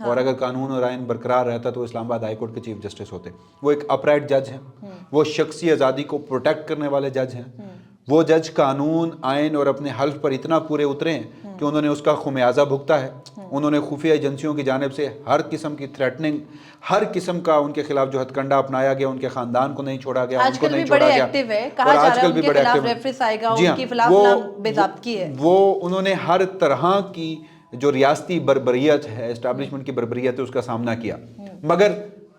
اور اگر قانون اور آئین برقرار رہتا تو اسلام آباد ہائی کورٹ کے چیف جسٹس ہوتے. وہ ایک اپرائٹ جج ہیں, وہ شخصی آزادی کو پروٹیکٹ کرنے والے جج ہیں. وہ جج قانون آئین اور اپنے حلف پر اتنا پورے اترے ہیں کہ انہوں نے اس کا خمیازہ بھگتا ہے. انہوں نے خفیہ ایجنسیوں کی جانب سے ہر قسم کی تھریٹننگ, ہر قسم کا ان کے خلاف جو ہتھ کنڈا اپنایا گیا, ان کے خاندان کو نہیں چھوڑا گیا, ان کو نہیں چھوڑا گیا. اور آج کل بھی بڑے ایکٹیو ہیں. وہ انہوں نے ہر طرح کی جو ریاستی بربریت ہے, اسٹیبلشمنٹ کی بربریت ہے, اس کا سامنا کیا, مگر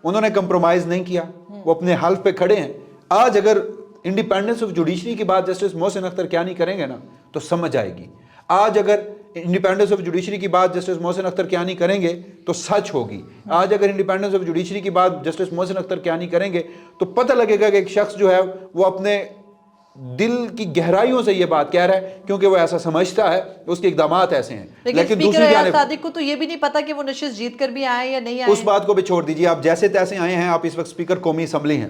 انہوں نے کمپرومائز نہیں کیا. وہ اپنے حلف پہ کھڑے ہیں. آج اگر انڈیپینڈنس آف جوڈیشری کی بات جسٹس محسن اختر کیانی کریں گے نا تو سمجھ آئے گی. آج اگر انڈیپینڈنس آف جوڈیشری کی بات جسٹس محسن اختر کیانی کریں گے تو سچ ہوگی. آج اگر انڈیپینڈنس آف جوڈیشری کی بات جسٹس محسن اختر کیانی کریں گے تو پتہ لگے گا کہ ایک شخص جو ہے وہ اپنے دل کی گہرائیوں سے یہ بات کہہ رہا ہے کیونکہ وہ ایسا سمجھتا ہے, اس کے اقدامات ایسے ہیں. لیکن دوسری جانب صادق کو تو یہ بھی نہیں پتا کہ وہ نشست جیت کر بھی آئے یا نہیں آئے. اس بات کو بھی چھوڑ دیجیے, آپ جیسے تیسے آئے ہیں. آپ اس وقت اسپیکر قومی اسمبلی ہیں.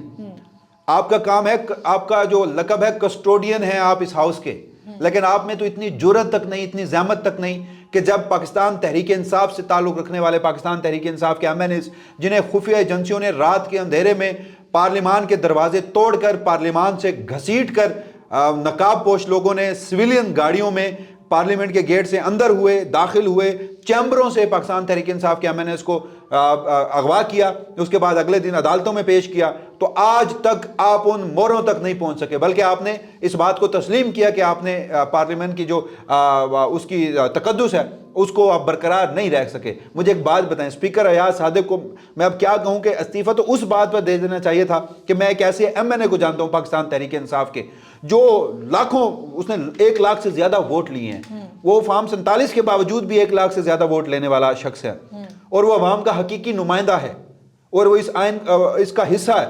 آپ کا کام ہے, آپ کا جو لقب ہے کسٹوڈین ہے آپ اس ہاؤس کے, لیکن آپ میں تو اتنی جرت تک نہیں, اتنی زحمت تک نہیں کہ جب پاکستان تحریک انصاف سے تعلق رکھنے والے پاکستان تحریک انصاف کے ایم این ایز, جنہیں خفیہ ایجنسیوں نے رات کے اندھیرے میں پارلیمان کے دروازے توڑ کر, پارلیمان سے گھسیٹ کر, نقاب پوش لوگوں نے سویلین گاڑیوں میں پارلیمنٹ کے گیٹ سے اندر ہوئے, داخل ہوئے, چیمبروں سے پاکستان تحریک انصاف کے ایم این ایز کو اغوا کیا, اس کے بعد اگلے دن عدالتوں میں پیش کیا, تو آج تک آپ ان موروں تک نہیں پہنچ سکے, بلکہ آپ نے اس بات کو تسلیم کیا کہ آپ نے پارلیمنٹ کی جو اس کی تقدس ہے اس کو آپ برقرار نہیں رہ سکے. مجھے ایک بات بتائیں, اسپیکر ایاز صادق کو میں اب کیا کہوں کہ استعفیٰ تو اس بات پر دے دینا چاہیے تھا کہ میں ایک ایسے ایم این اے کو جانتا ہوں پاکستان تحریک انصاف کے جو لاکھوں, اس نے 1 لاکھ سے زیادہ ووٹ لیے ہیں, وہ فارم 47 کے باوجود بھی 1 لاکھ سے زیادہ ووٹ لینے والا شخص ہے, اور وہ عوام کا حقیقی نمائندہ ہے, اور وہ اس کا حصہ ہے.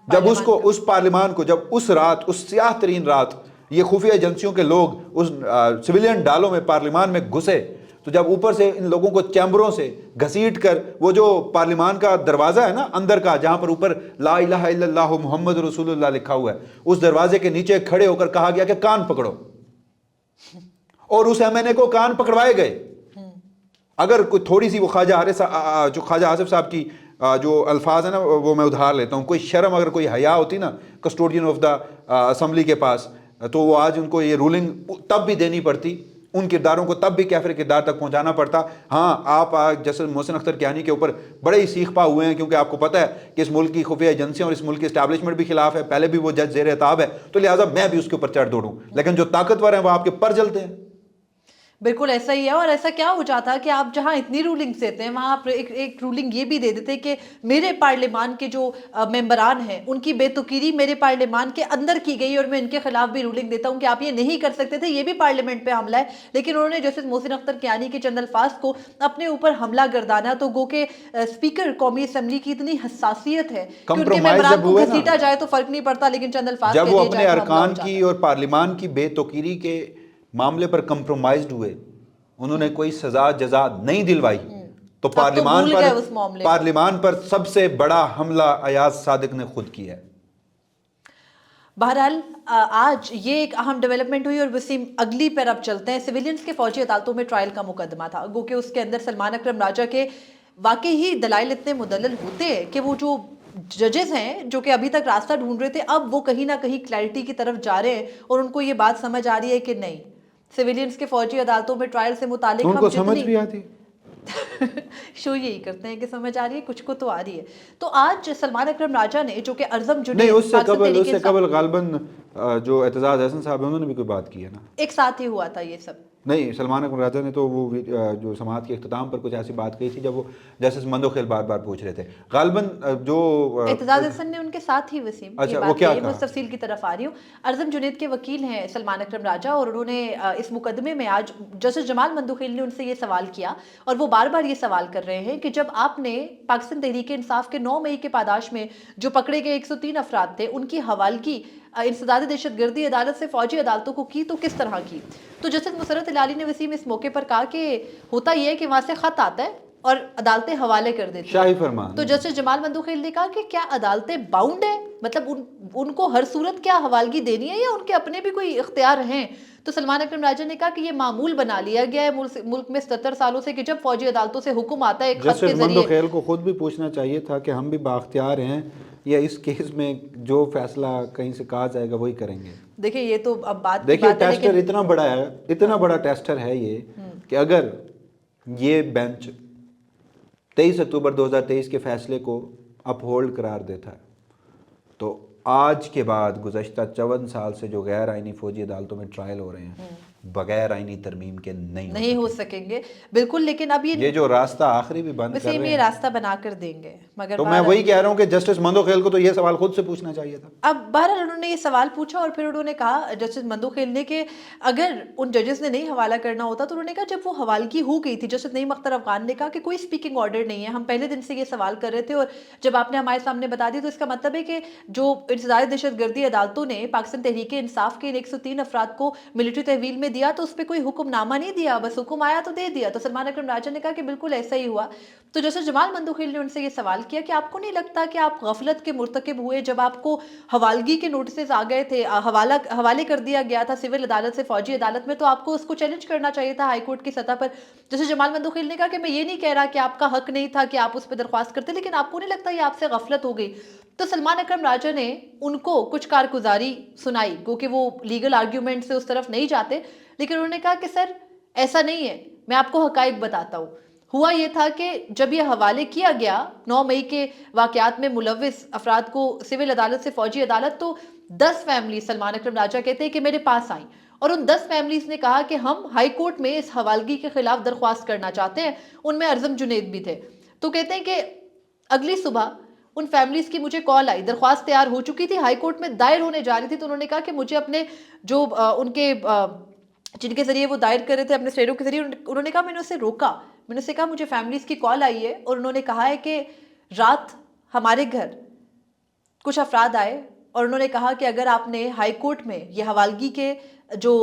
جب اس کو, اس پارلیمان کو, جب اس رات, اس سیاہ ترین رات, یہ خفیہ ایجنسیوں کے لوگ اس سویلین ڈالوں میں پارلیمان میں گھسے, تو جب اوپر سے ان لوگوں کو چیمبروں سے گھسیٹ کر, وہ جو پارلیمان کا دروازہ ہے نا اندر کا, جہاں پر اوپر لا الہ الا اللہ محمد رسول اللہ لکھا ہوا ہے, اس دروازے کے نیچے کھڑے ہو کر کہا گیا کہ کان پکڑو, اور اس ایم این اے کو کان پکڑوائے گئے. اگر کوئی تھوڑی سی وہ خواجہ آصف صاحب کی جو الفاظ ہیں نا وہ میں ادھار لیتا ہوں, کوئی شرم, اگر کوئی حیا ہوتی نا کسٹوڈین آف دا اسمبلی کے پاس, تو وہ آج ان کو یہ رولنگ تب بھی دینی پڑتی, ان کرداروں کو تب بھی کیفر کردار تک پہنچانا پڑتا. ہاں, آپ جیسے محسن اختر کیانی کے اوپر بڑے ہی سیخ پا ہوئے ہیں, کیونکہ آپ کو پتہ ہے کہ اس ملک کی خفیہ ایجنسیاں اور اس ملک کی اسٹیبلشمنٹ بھی خلاف ہے, پہلے بھی وہ جج زیر عتاب ہے, تو لہٰذا میں بھی اس کے اوپر چڑھ دوڑوں, لیکن جو طاقتور ہیں وہ آپ کے پر جلتے ہیں. بالکل ایسا ہی ہے. اور ایسا کیا ہو جاتا کہ آپ جہاں اتنی رولنگز دیتے ہیں وہاں آپ ایک رولنگ یہ بھی دے دیتے کہ میرے پارلیمان کے جو ممبران ہیں ان کی بے توقیری میرے پارلیمان کے اندر کی گئی, اور میں ان کے خلاف بھی رولنگ دیتا ہوں کہ آپ یہ نہیں کر سکتے تھے, یہ بھی پارلیمنٹ پہ حملہ ہے. لیکن انہوں نے جسٹس محسن اختر کیانی کے چند الفاظ کو اپنے اوپر حملہ گردانا, تو گو کہ اسپیکر قومی اسمبلی کی اتنی حساسیت ہے کہ ان کے ممبران کو گھسیٹا جائے تو فرق نہیں پڑتا, لیکن چند الفاظ جب وہ اپنے ارکان کی اور پارلیمان کی بے توقیری کے معاملے پر کمپرومائزڈ ہوئے, انہوں نے کوئی سزا جزا نہیں دلوائی, تو پارلیمان پر سب سے بڑا حملہ ایاز صادق نے خود کیا ہے. بہرحال آج یہ ایک اہم ڈیولپمنٹ ہوئی, اور وسیم اگلی پر اب چلتے ہیں. سویلینز کے فوجی عدالتوں میں ٹرائل کا مقدمہ تھا, گو کہ اس کے اندر سلمان اکرم راجہ کے واقعی ہی دلائل اتنے مدلل ہوتے ہیں کہ وہ جو ججز ہیں جو کہ ابھی تک راستہ ڈھونڈ رہے تھے, اب وہ کہیں نہ کہیں کلیئرٹی کی طرف جا رہے ہیں, اور ان کو یہ بات سمجھ آ رہی ہے کہ نہیں, سویلینز کے فوجی عدالتوں میں ٹرائل سے متعلق ان کو سمجھ بھی آتی شو یہی کرتے ہیں کہ سمجھ آ رہی ہے, کچھ کو تو آ رہی ہے. تو آج سلمان اکرم راجہ نے, جو کہ ارزم جنید, نہیں اس سے قبل غالباً جو اعتزاز احسن صاحب ہیں انہوں نے بھی کوئی بات کی ہے نا, ایک ساتھ ہی ہوا تھا یہ سب. نہیں, سلمان اکرم راجہ نے تو وہ جو سماعت کے اختتام پر کچھ ایسی بات کہی تھی جب وہ جسٹس مندوخیل بار بار پوچھ رہے تھے. غالباً جو اعتزاز احسن نے ان کے ساتھ ہی وسیم, اچھا وہ کیا کہا, میں تفصیل کی طرف آ رہی ہوں. ارزم جنید کے وکیل ہیں سلمان اکرم راجہ, اور انہوں نے اس مقدمے میں آج جسٹس جمال مندوخیل نے ان سے یہ سوال کیا, اور وہ بار بار یہ سوال کر رہے ہیں کہ جب آپ نے پاکستان تحریک انصاف کے 9 مئی کے پاداش میں جو پکڑے گئے 103 افراد تھے ان کی حوالگی انسداد دہشت گردی عدالت سے فوجی عدالتوں کو کی, تو کس طرح کی. تو جسٹس مسرت ہلالی نے وسیم اس موقع پر کہا کہ ہوتا یہ ہے کہ وہاں سے خط آتا ہے اور عدالتیں حوالے کر دیتی ہیں. شاہی فرمان. تو جسٹس جمال مندوخیل نے کہا کہ کیا عدالتیں باؤنڈ ہیں, مطلب ان کو ہر صورت کیا حوالگی دینی ہے یا ان کے اپنے بھی کوئی اختیار ہیں؟ تو سلمان اکرم راجہ نے کہا کہ یہ معمول بنا لیا گیا ہے ملک میں 77 سالوں سے کہ جب فوجی عدالتوں سے حکم آتا ہے ایک خط کے جسٹس ذریعے. مندوخیل کو خود بھی پوچھنا چاہیے تھا کہ ہم بھی بااختیار ہیں یا اس کیس میں جو فیصلہ کہیں سے کہا جائے گا وہی کریں گے. دیکھیں یہ تو اب بات کی دیکھیے بات ہے ٹیسٹر لیکن اتنا بڑا ہے, اتنا بڑا ٹیسٹر ہے یہ کہ اگر یہ بینچ 23 اکتوبر 2023 کے فیصلے کو اپ ہولڈ قرار دیتا ہے تو آج کے بعد گزشتہ 54 سال سے جو غیر آئینی فوجی عدالتوں میں ٹرائل ہو رہے ہیں بغیر آئینی ترمیم کے نہیں ہو سکیں گے بالکل. لیکن اب یہ جو راستہ آخری بھی بند کر وسیم رہے یہ ہیں راستہ بنا کر دیں گے. مگر تو میں وہی کہہ رہا ہوں کہ جسٹس مندوخیل کو تو یہ سوال خود سے پوچھنا چاہیے تھا. اب بہرحال انہوں نے یہ سوال پوچھا اور پھر انہوں نے کہا جسٹس مندوخیل نے کہ اگر ان ججز نے نہیں حوالہ کرنا ہوتا تو انہوں نے کہا جب وہ حوالگی ہو گئی تھی, جسٹس نعیم اختر افغان نے کہا کہ کوئی سپیکنگ آرڈر نہیں ہے, ہم پہلے دن سے یہ سوال کر رہے تھے اور جب آپ نے ہمارے سامنے بتا دی تو اس کا مطلب ہے کہ جو انسداد دہشت گردی عدالتوں نے پاکستان تحریک انصاف کے 103 افراد کو ملٹری تحویل میں دیا تو اس پہ کوئی حکم نامہ نہیں دیا, بس حکم آیا تو دے دیا. تو سلمان اکرم راجہ نے کہا کہ بالکل ایسا ہی ہوا. تو جسٹس جمال مندوخیل نے ان سے یہ سوال کیا کہ آپ کو نہیں لگتا کہ آپ غفلت کے مرتکب ہوئے جب آپ کو حوالگی کے نوٹسز آ گئے تھے, حوالے کر دیا گیا تھا سول عدالت سے فوجی عدالت میں, تو آپ کو اس کو چیلنج کرنا چاہیے تھا ہائی کورٹ کی سطح پر. جیسے جمال مندوخیل نے کہا کہ میں یہ نہیں کہہ رہا کہ آپ کا حق نہیں تھا کہ آپ اس پہ درخواست کرتے, لیکن آپ کو نہیں لگتا یہ آپ سے غفلت ہو گئی. تو سلمان اکرم راجہ نے ان کو کچھ کارگزاری سنائی کیونکہ وہ لیگل آرگیومنٹ سے اس طرف نہیں جاتے, لیکن انہوں نے کہا کہ سر ایسا نہیں ہے, میں آپ کو حقائق بتاتا ہوں. ہوا یہ تھا کہ جب یہ حوالے کیا گیا 9 مئی کے واقعات میں ملوث افراد کو سول عدالت سے فوجی عدالت, تو 10 فیملی سلمان اکرم راجہ کہتے ہیں کہ میرے پاس آئیں اور ان 10 فیملیز نے کہا کہ ہم ہائی کورٹ میں اس حوالگی کے خلاف درخواست کرنا چاہتے ہیں. ان میں ارزم جنید بھی تھے. تو کہتے ہیں کہ اگلی صبح ان فیملیز کی مجھے کال آئی, درخواست تیار ہو چکی تھی, ہائی کورٹ میں دائر ہونے جا رہی تھی, تو انہوں نے کہا کہ مجھے اپنے جو ان کے جن کے ذریعے وہ دائر کر رہے تھے اپنے سٹیٹوں کے ذریعے, انہوں نے کہا میں نے اسے روکا, میں نے اسے کہا مجھے فیملیز کی کال آئی ہے اور انہوں نے کہا ہے کہ رات ہمارے گھر کچھ افراد آئے اور انہوں نے کہا کہ اگر آپ نے ہائی کورٹ میں یہ حوالگی کے جو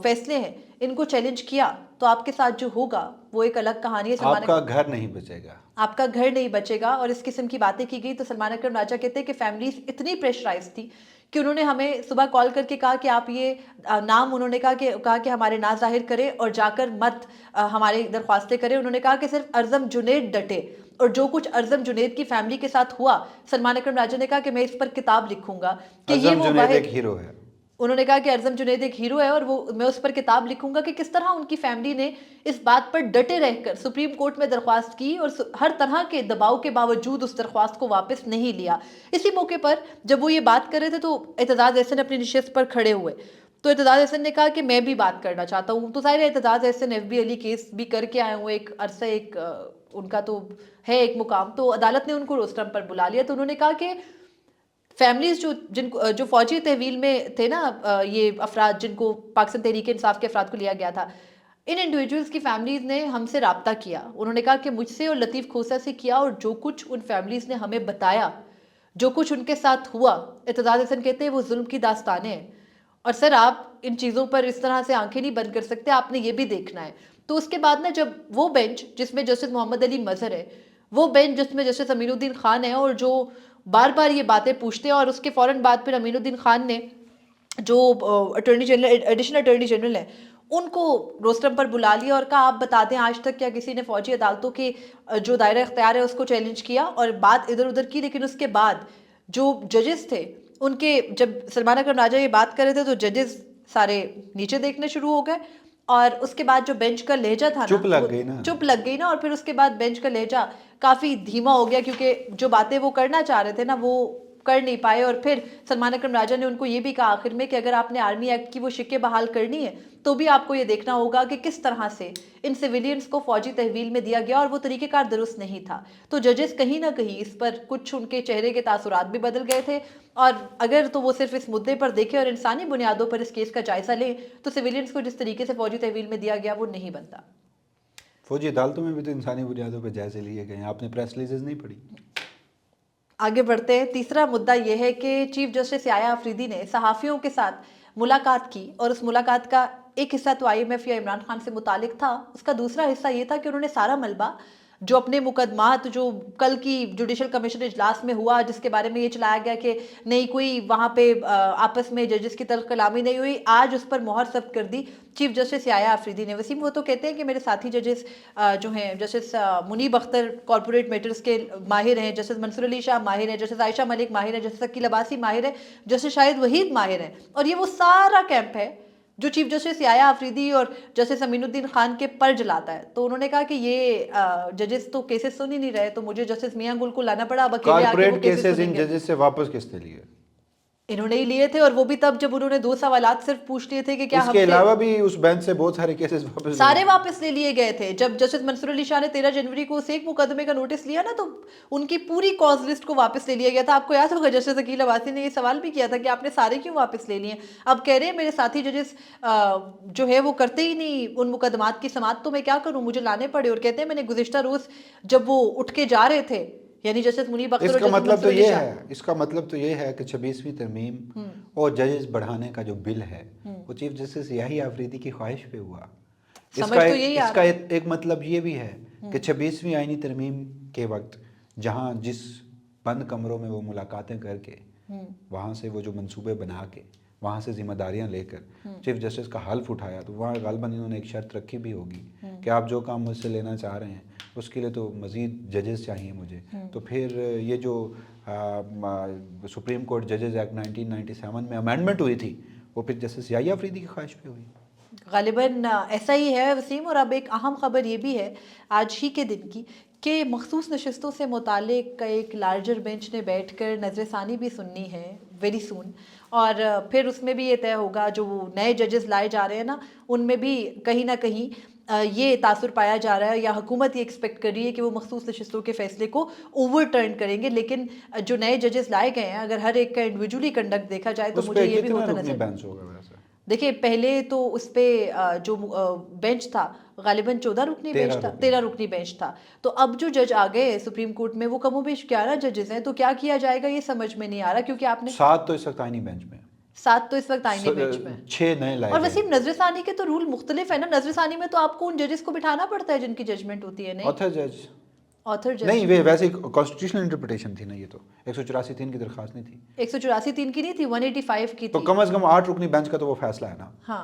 فیصلے ہیں ان کو چیلنج کیا تو آپ کے ساتھ جو ہوگا وہ ایک الگ کہانی ہے. آپ کا گھر نہیں بچے گا, آپ کا گھر نہیں بچے گا, اور اس قسم کی باتیں کی گئی. تو سلمان اکرم راجہ کہتے ہیں کہ فیملیز اتنی پریشرائز تھی کہ انہوں نے ہمیں صبح کال کر کے کہا کہ آپ یہ نام, انہوں نے کہا کہ ہمارے نام ظاہر کرے اور جا کر مت ہماری درخواستیں کرے. انہوں نے کہا کہ صرف ارزم جنید ڈٹے, اور جو کچھ ارزم جنید کی فیملی کے ساتھ ہوا, سلمان اکرم راجہ نے کہا کہ میں اس پر کتاب لکھوں گا کہ یہ وہ جنید ایک ہیرو ہے. انہوں نے کہا کہ ارزم جنید ایک ہیرو ہے اور وہ میں اس پر کتاب لکھوں گا کہ کس طرح ان کی فیملی نے اس بات پر ڈٹے رہ کر سپریم کورٹ میں درخواست کی اور ہر طرح کے دباؤ کے باوجود اس درخواست کو واپس نہیں لیا. اسی موقع پر جب وہ یہ بات کر رہے تھے تو اعتزاز احسن اپنی نشست پر کھڑے ہوئے, تو اعتزاز احسن نے کہا کہ میں بھی بات کرنا چاہتا ہوں. تو ظاہر ہے اعتزاز احسن ایف بی علی کیس بھی کر کے آئے ہوئے, ایک عرصہ ایک ان کا تو ہے ایک مقام, تو عدالت نے ان کو روسٹرم پر بلا لیا. تو انہوں نے کہا کہ فیملیز جو فوجی تحویل میں تھے نا, یہ افراد جن کو پاکستان تحریک انصاف کے افراد کو لیا گیا تھا, ان انڈیویجولز کی فیملیز نے ہم سے رابطہ کیا. انہوں نے کہا کہ مجھ سے اور لطیف کھوسہ سے کیا, اور جو کچھ ان فیملیز نے ہمیں بتایا, جو کچھ ان کے ساتھ ہوا, اعتزاز احسن کہتے ہیں وہ ظلم کی داستانیں ہیں. اور سر آپ ان چیزوں پر اس طرح سے آنکھیں نہیں بند کر سکتے, آپ نے یہ بھی دیکھنا ہے. تو اس کے بعد نا جب وہ بینچ جس میں جسٹس محمد علی مظہر ہے, وہ بینچ جس میں جسٹس امین الدین خان ہے, اور جو بار بار یہ باتیں پوچھتے ہیں, اور اس کے فوراً بعد پھر امین الدین خان نے جو attorney general additional attorney general ہیں ان کو روسٹرم پر بلا لیا اور کہا آپ بتا دیں آج تک کیا کسی نے فوجی عدالتوں کے جو دائرہ اختیار ہے اس کو چیلنج کیا, اور بات ادھر ادھر کی. لیکن اس کے بعد جو ججز تھے ان کے, جب سلمان اکرم راجہ یہ بات کر رہے تھے تو ججز سارے نیچے دیکھنے شروع ہو گئے, اور اس کے بعد جو بینچ کا لہجہ تھا چپ لگ گئی نا, اور پھر اس کے بعد بینچ کا لہجہ کافی دھیما ہو گیا, کیونکہ جو باتیں وہ کرنا چاہ رہے تھے نا وہ کر نہیں پائے. اور پھر سلمان اکرم راجہ نے ان کو یہ بھی کہا آخر میں کہ اگر آپ نے آرمی ایکٹ کی وہ شکیں بحال کرنی ہے تو بھی آپ کو یہ دیکھنا ہوگا کہ کس طرح سے ان سویلینز کو فوجی تحویل میں دیا گیا, اور وہ طریقہ کار درست نہیں تھا. تو ججز کہیں نہ کہیں اس پر کچھ ان کے چہرے کے تاثرات بھی بدل گئے تھے, اور اگر تو وہ صرف اس مدعے پر دیکھیں اور انسانی بنیادوں پر اس کیس کا جائزہ لیں تو سویلینز کو جس طریقے سے فوجی تحویل میں دیا گیا وہ نہیں بنتا. فوجی عدالتوں میں بھی تو انسانی بنیادوں پہ جائزے لیے گئے ہیں, آپ نے پریس ریلیزز نہیں پڑھی. آگے بڑھتے ہیں. تیسرا مدعا یہ ہے کہ چیف جسٹس یحییٰ آفریدی نے صحافیوں کے ساتھ ملاقات کی, اور اس ملاقات کا ایک حصہ تو IMF یا عمران خان سے متعلق تھا, اس کا دوسرا حصہ یہ تھا کہ انہوں نے سارا ملبہ جو اپنے مقدمات جو کل کی جوڈیشل کمیشن اجلاس میں ہوا جس کے بارے میں یہ چلایا گیا کہ نہیں کوئی وہاں پہ آپس میں ججز کی تلخ کلامی نہیں ہوئی، آج اس پر مہر ثبت کر دی چیف جسٹس یحییٰ آفریدی نے۔ وسیم، وہ تو کہتے ہیں کہ میرے ساتھی ججز جو ہیں جسٹس منیب اختر کارپوریٹ میٹرز کے ماہر ہیں، جسٹس منصور علی شاہ ماہر ہیں، جسٹس عائشہ ملک ماہر ہیں، جسٹس عقیل عباسی ماہر ہیں، جسٹس شاہد وحید ماہر ہیں، اور یہ وہ سارا کیمپ ہے جو چیف جسٹس یحییٰ آفریدی اور جسٹس امین الدین خان کے پر جلاتا ہے۔ تو انہوں نے کہا کہ یہ ججز تو کیسز سن ہی نہیں رہے، تو مجھے جسٹس میاں گل کو لانا پڑا، اب اکیلے آ کے وہ کارپوریٹ کیسز کیسز ان سنیں گے۔ ججز سے واپس کس نے لیے؟ انہوں نے ہی لیے تھے، اور وہ بھی تب جب انہوں نے 2 سوالات صرف پوچھ لیے تھے کہ کیا اس کے علاوہ بھی اس بینچ سے بہت سارے کیسز واپس سارے واپس لے لیے گئے تھے۔ جب جسٹس منصور علی شاہ نے 13 جنوری کو اس ایک مقدمے کا نوٹس لیا نا، تو ان کی پوری کاز لسٹ کو واپس لے لیا گیا تھا۔ آپ کو یاد ہوگا جسٹس عقیل عباسی نے یہ سوال بھی کیا تھا کہ آپ نے سارے کیوں واپس لے لیے؟ اب کہہ رہے ہیں میرے ساتھی ججز جو ہے وہ کرتے ہی نہیں ان مقدمات کی سماعت، تو میں کیا کروں، مجھے لانے پڑے۔ اور کہتے ہیں میں نے گزشتہ روز جب وہ اٹھ کے جا رہے تھے، یعنی جسٹس منیب اختر اس اور کا جسٹس مطلب تو منصور علی یہ شاہ، ہے، اس کا مطلب تو یہ ہے کہ 26ویں ترمیم اور ججز بڑھانے کا جو بل ہے وہ چیف جسٹس یحییٰ آفریدی کی خواہش پہ ہوا۔ اس کا ایک مطلب یہ بھی ہے کہ 26ویں آئینی ترمیم کے وقت جہاں جس بند کمروں میں وہ ملاقاتیں کر کے وہاں سے وہ جو منصوبے بنا کے وہاں سے ذمہ داریاں لے کر چیف جسٹس کا حلف اٹھایا، تو وہاں غالباً انہوں نے ایک شرط رکھی بھی ہوگی کہ آپ جو کام مجھ سے لینا چاہ رہے ہیں اس کے لیے تو مزید ججز چاہیے مجھے۔ تو پھر یہ جو سپریم کورٹ ججز ایکٹ 1997 میں امینڈمنٹ ہوئی تھی وہ پھر جسٹس یحییٰ آفریدی کی خواہش پہ ہوئی۔ غالباً ایسا ہی ہے وسیم۔ اور اب ایک اہم خبر یہ بھی ہے آج ہی کے دن کی کہ مخصوص نشستوں سے متعلق ایک لارجر بینچ نے بیٹھ کر نظر ثانی بھی سننی ہے ویری سون، اور پھر اس میں بھی یہ طے ہوگا جو نئے ججز لائے جا رہے ہیں نا، ان میں بھی کہیں نہ کہیں یہ تاثر پایا جا رہا ہے یا حکومت یہ ایکسپیکٹ کر رہی ہے کہ وہ مخصوص نشستوں کے فیصلے کو اوور ٹرن کریں گے۔ لیکن جو نئے ججز لائے گئے ہیں اگر ہر ایک کا انڈیویجولی کنڈکٹ دیکھا جائے تو مجھے یہ بھی ہوتا نظر بینچ ہوگا ویسے۔ دیکھیں پہلے تو اس پہ جو بینچ تھا غالباً 14 رکنی بینچ تھا، 13 رکنی بینچ تھا، تو اب جو جج آ گئے سپریم کورٹ میں وہ کم و بیش 11 ججز ہیں، تو کیا کیا جائے گا یہ سمجھ میں نہیں آ رہا، کیونکہ آپ نے 7 تو اس وقت آئینی بینچ میں، 7 تو اس وقت آئینی بینچ میں، 6 نئے لائے اور گئے۔ وسیم نظر ثانی کے تو رول مختلف ہے نا، نظر ثانی میں تو آپ کو ان ججز کو بٹھانا پڑتا ہے جن کی ججمنٹ ہوتی ہے، نہیں آتھر جج آتھر جج نہیں، ویسے کانسٹیٹیوشنل انٹرپریٹیشن تھی نا، یہ تو 184(3) کی درخواست نہیں تھی، 184(3) کی نہیں تھی، 185 کی تو تھی، کم از کم 8 رکنی بینچ کا تو وہ فیصلہ ہے نا، ہاں،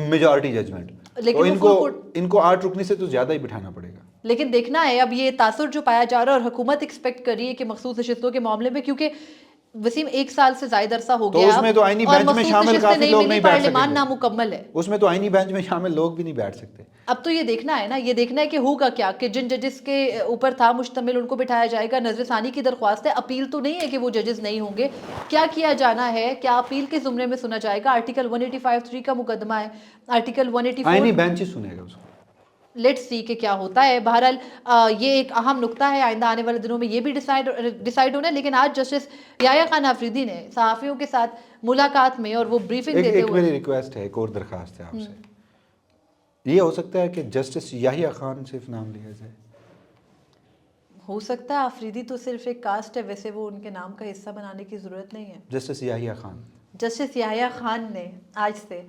میجارٹی ججمنٹ، لیکن تو ان کو 8 رکنی سے تو زیادہ ہی بٹھانا پڑے گا۔ لیکن دیکھنا ہے اب یہ تاثر جو پایا جا رہا ہے، اور حکومت ایکسپیکٹ کر رہی ہے کہ مخصوص نشستوں کے معاملے میں، کیونکہ وسیم 1 سال سے زائد عرصہ ہو تو گیا اس میں تو آئینی بینچ میں شامل کافی لوگ نہیں بیٹھ سکتے، پارلیمان نامکمل ہے، اس میں تو آئینی بینچ میں شامل لوگ بھی نہیں بیٹھ سکتے۔ اب تو یہ دیکھنا ہے نا، یہ دیکھنا ہے کہ ہوگا کیا، کہ جن ججز کے اوپر تھا مشتمل ان کو بٹھایا جائے گا، نظر ثانی کی درخواست ہے، اپیل تو نہیں ہے کہ وہ ججز نہیں ہوں گے، کیا کیا جانا ہے، کیا اپیل کے زمرے میں سنا جائے گا، آرٹیکل 185(3) کا مقدمہ ہے، آرٹیکل 184 آئینی بینچ ہی سنے گا اس کو، لیٹس سی کہ کیا ہوتا ہے۔ بہرحال یہ ایک اہم نقطہ ہے، آئندہ آنے والے دنوں میں یہ بھی ڈیسائیڈ ہونا ہے۔ لیکن آج جسٹس یحییٰ خان آفریدی نے صحافیوں کے ساتھ ملاقات میں اور وہ بریفنگ دیتے ایک ہوئے، میری ریکویسٹ ہے، ایک اور درخواست ہے آپ سے، یہ ہو سکتا ہے کہ جسٹس یحییٰ خان صرف نام لیا جائے؟ ہو سکتا ہے، آفریدی تو صرف ایک کاسٹ ہے، ویسے وہ ان کے نام کا حصہ بنانے کی ضرورت نہیں ہے۔ جسٹس یحییٰ خان، جسٹس یحییٰ خان نے آج سے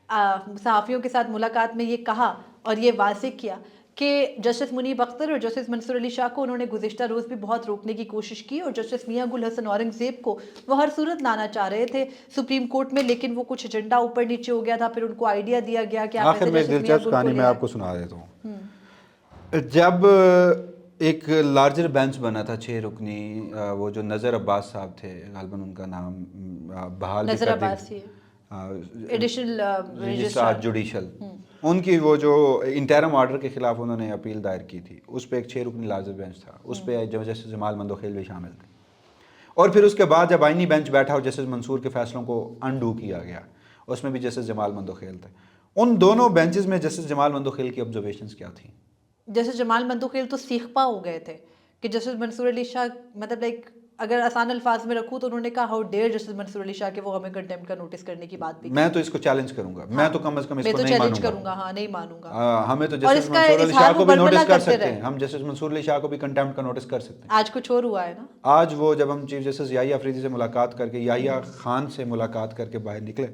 صحافیوں کے ساتھ ملاقات میں یہ کہا اور یہ واضح کیا کہ جسٹس منیب اختر اور جسٹس منصور علی شاہ کو انہوں نے گزشتہ روز بھی بہت روکنے کی کوشش کی، اور جسٹس میاں گل حسن اورنگزیب کو وہ ہر صورت لانا چاہ رہے تھے سپریم کورٹ میں، لیکن وہ کچھ ایجنڈا اوپر نیچے ہو گیا تھا، پھر ان کو آئیڈیا دیا گیا کہ آپ آخر میں ایک دلچسپ کہانی میں آپ کو سنا دیتا ہوں۔ جب ایک لارجر بینچ بنا تھا 6 رکنی، وہ جو نظر عباس صاحب تھے، غالباً ان کا نام بحال نظر عباس ایڈیشنل رجسٹرار جوڈیشل، ان کی وہ جو انٹرم آرڈر کے خلاف انہوں نے اپیل دائر کی تھی، اس پہ ایک 6 رکنی لارجر بینچ تھا، اس پہ جسٹس جمال مندوخیل بھی شامل تھے، اور پھر اس کے بعد جب آئینی بینچ بیٹھا اور جسٹس منصور کے فیصلوں کو انڈو کیا گیا، اس میں بھی جسٹس جمال مندوخیل تھے۔ ان دونوں بینچز میں جسٹس جمال مندوخیل کی آبزرویشنز کیا تھیں؟ جسٹس جمال مندوخیل تو سیخ پا ہو گئے تھے کہ جسٹس منصور علی شاہ، مطلب لائک اگر آسان الفاظ میں رکھوں تو انہوں نے کہا ہاؤ ڈیئر جسٹس منصور علی شاہ کہ وہ ہمیں کنٹیمپٹ کا نوٹس کرنے کی بات بھی، میں تو اس کو چیلنج کروں گا، میں تو کم از کم اس کو نہیں مانوں گا، ہاں نہیں مانوں گا، ہمیں تو جسٹس منصور علی شاہ کو بھی نوٹس کر سکتے ہیں، ہم جسٹس منصور علی شاہ کو بھی کنٹیمپٹ کا نوٹس کر سکتے ہیں۔ آج کچھ اور ہوا ہے نا، آج وہ جب ہم چیف جسٹس یحییٰ آفریدی سے ملاقات کر کے، یحییٰ خان سے ملاقات کر کے باہر نکلے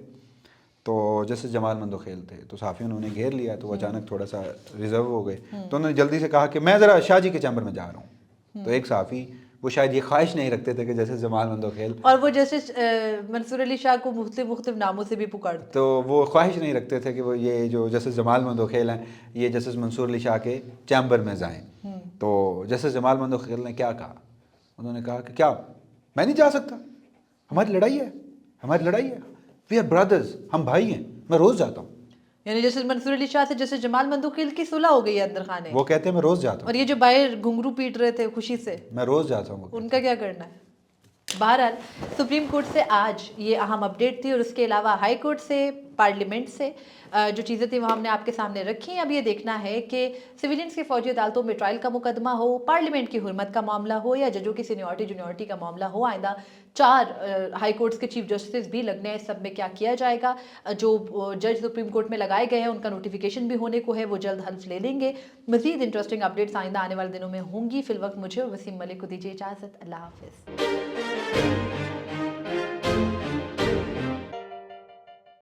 تو جیسے جمال مندوخیل تھے تو صحافیوں نے انہیں گھیر لیا تو وہ اچانک تھوڑا سا ریزرو ہو گئے تو انہوں نے جلدی سے کہا کہ میں ذرا شاہ جی کے چیمبر میں جا رہا ہوں. تو ایک صحافی وہ شاید یہ خواہش نہیں رکھتے تھے کہ جیسے جمال مندوخیل اور وہ جیسے منصور علی شاہ کو مختلف ناموں سے بھی پکارتے تو وہ خواہش نہیں رکھتے تھے کہ وہ یہ جو جسٹس جمال مندوخیل ہیں یہ جسٹس منصور علی شاہ کے چیمبر میں جائیں. تو جسٹس جمال مندوخیل نے کیا کہا؟ انہوں نے کہا کہ کیا میں نہیں جا سکتا, ہماری لڑائی ہے, وی آر برادرز, ہم بھائی ہیں, میں روز جاتا ہوں. یعنی جیسے منصور علی شاہ سے جیسے جمال مندوخیل کی صلح ہو گئی ہے اندر خانے, وہ کہتے ہیں میں روز جاتا ہوں, اور یہ جو باہر گھنگرو پیٹ رہے تھے خوشی سے میں روز جاتا ہوں. ان کا کیا کرنا ہے؟ بہرحال سپریم کورٹ سے آج یہ اہم اپڈیٹ تھی, اور اس کے علاوہ ہائی کورٹ سے, پارلیمنٹ سے جو چیزیں تھیں وہ ہم نے آپ کے سامنے رکھی. اب یہ دیکھنا ہے کہ سویلینز کی فوجی عدالتوں میں ٹرائل کا مقدمہ ہو, پارلیمنٹ کی حرمت کا معاملہ ہو, یا ججوں کی سینیورٹی جونیورٹی کا معاملہ ہو, آئندہ 4 ہائی کورٹس کے چیف جسٹس بھی لگنے ہیں, اس سب میں کیا کیا جائے گا. جو جج سپریم کورٹ میں لگائے گئے ہیں ان کا نوٹیفیکیشن بھی ہونے کو ہے, وہ جلد حلف لے لیں گے. مزید انٹرسٹنگ اپڈیٹس آئندہ آنے والے دنوں میں ہوں گی. فی الوقت مجھے وسیم ملک کو دیجیے اجازت. اللہ حافظ.